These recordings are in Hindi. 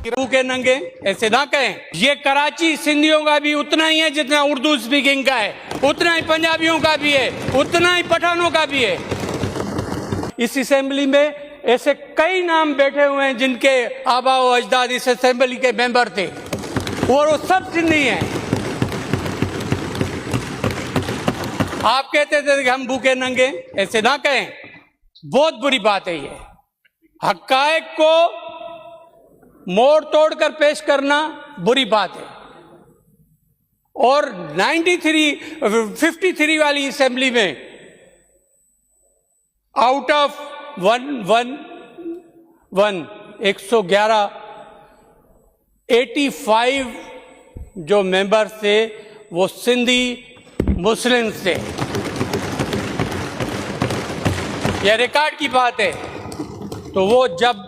के नंगे ऐसे ना कहें। ये कराची सिंधियों का भी उतना ही है जितना उर्दू स्पीकिंग का है, उतना ही पंजाबियों का भी है, उतना ही पठानों का भी है। इस असेंबली में ऐसे कई नाम बैठे हुए हैं जिनके आबा व अजदाद इस असेंबली के मेंबर थे और वो सब सिंधी हैं। आप कहते थे कि हम भूखे नंगे, ऐसे ना कहें, बहुत बुरी बात है। ये हक़ाइक़ को मोड़ तोड़ कर पेश करना बुरी बात है। और 53 वाली असेंबली में आउट ऑफ 111 85 जो मेंबर थे वो सिंधी मुस्लिम थे। यह रिकॉर्ड की बात है। तो वो जब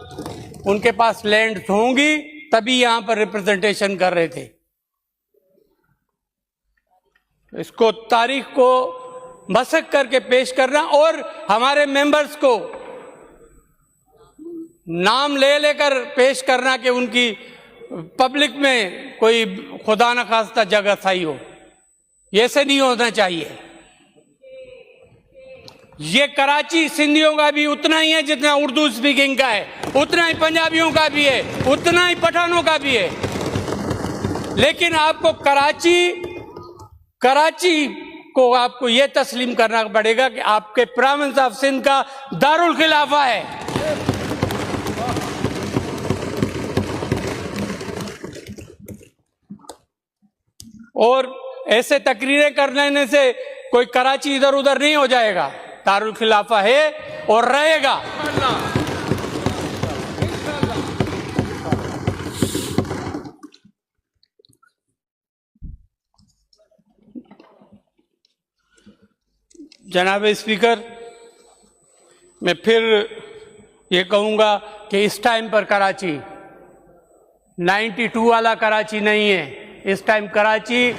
उनके पास लैंड होंगी तभी यहां पर रिप्रेजेंटेशन कर रहे थे। इसको तारीख को मसक करके पेश करना और हमारे मेंबर्स को नाम ले लेकर पेश करना कि उनकी पब्लिक में कोई खुदा न खास्ता जगह सही हो, ये ऐसे नहीं होना चाहिए। ये कराची सिंधियों का भी उतना ही है जितना उर्दू स्पीकिंग का है, उतना ही पंजाबियों का भी है, उतना ही पठानों का भी है। लेकिन आपको कराची को आपको यह तस्लीम करना पड़ेगा कि आपके प्रोविंस ऑफ सिंध का दारुल खिलाफा है। और ऐसे तकरीरें कर लेने से कोई कराची इधर उधर नहीं हो जाएगा। दारुल खिलाफा है और रहेगा। जनाब स्पीकर, मैं फिर ये कहूंगा कि इस टाइम पर कराची 92 वाला कराची नहीं है। इस टाइम कराची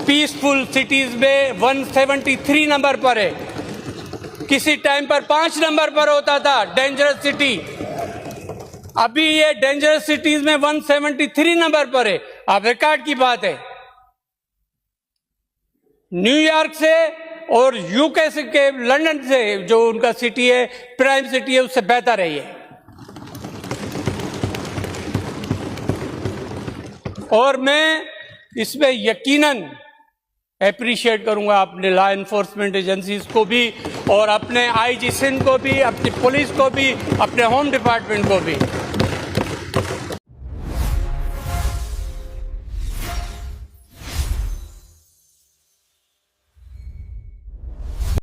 पीसफुल सिटीज में 173 नंबर पर है। किसी टाइम पर 5 नंबर पर होता था डेंजरस सिटी। अभी ये डेंजरस सिटीज में 173 नंबर पर है। अब रिकॉर्ड की बात है। न्यूयॉर्क से और यूके से के लंदन से जो उनका सिटी है, प्राइम सिटी है, उससे बेहतर है ये। और मैं इसमें यकीनन अप्रिशिएट करूंगा अपने लॉ एनफोर्समेंट एजेंसीज को भी और अपने आईजी सिंध को भी, अपनी पुलिस को भी, अपने होम डिपार्टमेंट को भी।